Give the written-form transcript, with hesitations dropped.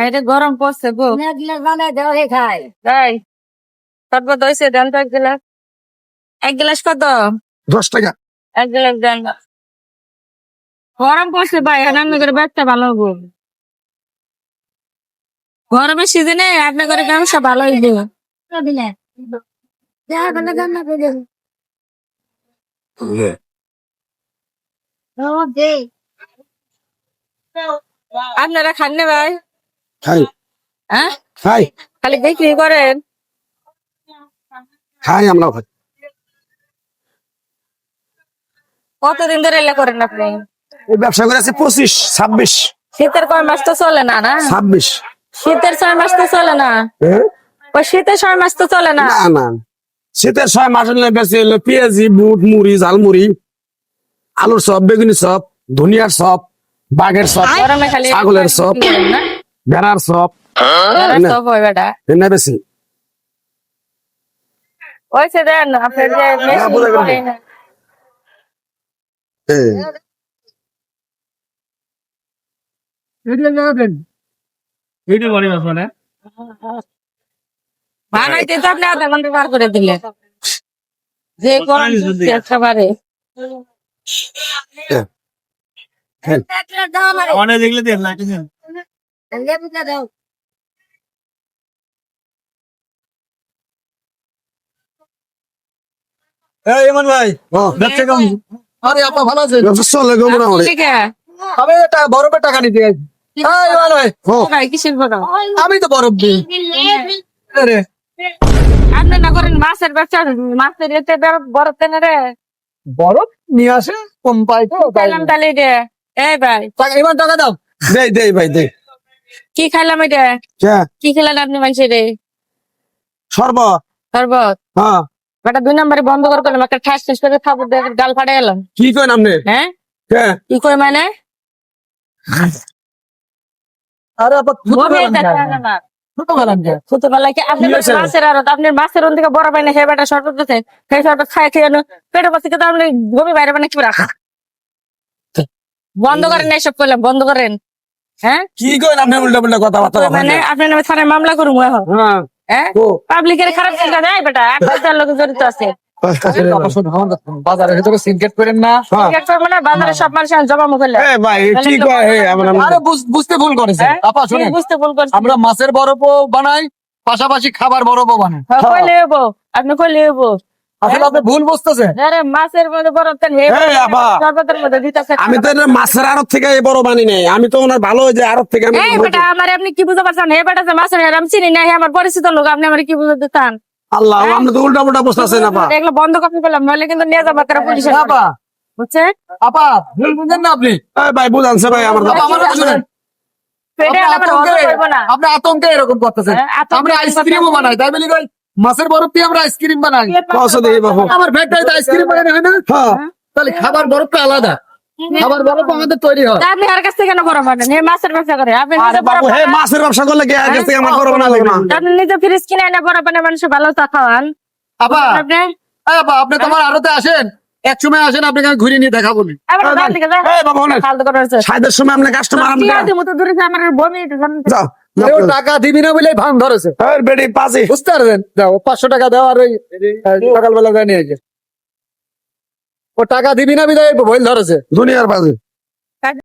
এটা গরম পড়ছে গো। তাই শরবত হয়েছে, দেন তো 1 গ্লাস। 1 গ্লাস কত? 10 টাকা। 1 গ্লাস দেন। গরম পড়ছে ভাই, রান্না করে ব্যবসা ভালো হবো। গরমের সিজনে রান্না করে ব্যবসা ভালো হইব। আপনারা খান না ভাই? খাই হ্যাঁ, খাই খালি বিক্রি করেন? খাই আমরাও খাই। কতদিন ধরে এলা করেন আপনি? এই ব্যবসা করে আছে 25-26। শীতের কয় মাস তো চলে না, না 26। শীতের 6 মাস তো চলে না। হ্যাঁ? ওই শীতের 6 মাস তো চলে না। না না, শীতের 6 মাস হলে বেশি হলো পেঁয়াজি, বুট, মুড়ি, ঝালমুড়ি, আলুর চপ, বেগুনি চপ, ধনিয়ার চপ, বাঘের চপ, গরমে খালি ছাগলের চপ, বিক্রি করেন না? ভেড়ার চপ, যারা সব হয় বেটা। এনে বেশি। ওইসে দেন আপনার যে মেশিন বুঝা গেল। করে না। বানাইতে তো আপনি আধা ঘন্টা পার করে দিলেন। যে গরম পড়ছে একেবারে। ইমন ভাই, ব্যবসা কেমন? আরে আপা ভালো আছেন? ব্যবসা চলে গো মোটামুটি। ঠিক আছে। আমি বরফের টাকা নিতে গেছি। ইমন ভাই, ভাই কিসের গরম? আমি তো বরফ দিই। আরে আপনি না করেন মাছের ব্যবসা, মাছের এতে বরফ দেন রে। বরফ নিয়ে আসে কম পাই তো তাই। খাইলাম তাহলে রে। এই ভাই ইমন টাকা দাও। দেই দেই ভাই দেই। কি খাইলাম এটা? কে? কি খেলেন আপনি মানুষের রে? শরবত। শরবত। হ্যাঁ, বেটা 2 নম্বরে বন্ধ করে করলাম, একটা ঠাস ঠাস করে থাপড় দিয়ে গাল ফাটে এলাম। কি কইন আপনি? হ্যাঁ, কে? কি কই মানে? আরে আপা ছোট বমি গেলাম এটা কেন? না না। ছোট গেলাম কেন? ছোটবেলায় কি আপনি কি হয়েছে? মাছের আড়ত, আপনি মাছের ওন থেকে বড় পাই না, হে বেটা শরবত দিতে, সেই শরবত খাই খেয়ে পেটের পাশে কিন্তু আপনি বমি বাইরে মানে কি রাখা। বন্ধ করেন না এসব করলাম, বন্ধ করেন। হ্যাঁ, কি কইন আপনি উল্টা পুল্টা কথাবার্তা কই বলেন? মানে আপনি নামে থানায় মামলা করুম এখন। হ্যাঁ। হ্যাঁ, ও। পাবলিকের খারাপ চিন্তা দেয় বেটা, আপনার লোক জড়িত আছে। আপা শোনো, বাজারের ভিতরে সিনকেট করেন না। সিগারেট করবো না, বাজারে সব মানুষ জমা মুখে এ ভাই কি কয় হে আরে বুঝতে ভুল করেছে। আপা শুনেন, বুঝতে ভুল করছি। আমরা মাছের বরফও বানাই, পাশাপাশি খাবার বরফও বানাই। হ্যাঁ, কইলে হইবো, আপনি কইলে হইবো। আসলে আপনি ভুল বুঝতেছেন। আরে মাছের মধ্যে বরফ দেন, হে এই আপা, শরবতের মধ্যে দিতেছে। আমি তো এটা মাছের আড়ত থেকে এই বড় বানি নাই, আমি তো ওনার ভালো যে আড়ত থেকে আমি এই বেটা আমারে আপনি কি বুঝতে পারছেন? হে বেটা যে মাছের হেরাম চিনি না, হে আমার পরিচিত লোক, আপনি আমার কি বুঝতে চান? আল্লাহ, আপনি তো উল্টা পুল্টা বসতেছেন আপা। এগুলো বন্ধ করতে পেলাম, নইলে কিন্তু নিয়ে যাবো একটা পুলিশের কাছে। আপা বুঝছে? আপা ভুল বুঝেন না আপনি। এই ভাই বুঝানছে ভাই আমার আপা, আমার কথা শুনেন। পেটে আপনি আমার হজম করবো না। আপনি আতঙ্কে এরকম করতেছেন। হ্যাঁ, আতঙ্কে আমরা এরকম আইসক্রিমও করতেছেন। বানাই, তাই বলি ভাই মাছের বরফ দিয়ে আমরা আইসক্রিম বানাই। কসে দেখি বাবু। আমার ফ্যাক্টরিতে আইসক্রিম বানানো হয় না? হ্যাঁ। তাহলে খাবার বরফটা আলাদা, খাবার বরফ আমাদের তৈরি হয়। তা আপনি আর কাছ থেকে কেন বরফ আনেন? হে মাছের ব্যবসা করে, আপনি আরে নিজে বাবু বরফ হে আনেন। মাছের ব্যবসা করলে কি আর কাছ থেকে আমার করবো না লাগবে না? আপনি নিজে ফ্রিজ কিনে এনে বরফ আনে, মানুষ ভালো চা খাওয়ান। আপা আপনি আপা আপনি তোমার আড়তে আসেন, এক সময় আসেন, আপনাকে আমি ঘুরিয়ে নিয়ে দেখাবো নি। আবার ডান দিকে যা। এই বাবু না, ফালতু কথা হচ্ছে। সাইদের সময় আপনি কাস্টমার কি আছে মতো দূরে যা, আমার বমি যাও আরে ও টাকা দিবি না বলে ভান ধরেছে, এই বেডি পাজি বুঝতে পারবেন? যাও 500 টাকা দাও, আর ওই সকালবেলা যায় নিয়ে যে ও টাকা দিবি না বিদায় ভইল ধরেছে। দুনিয়ার পাজি।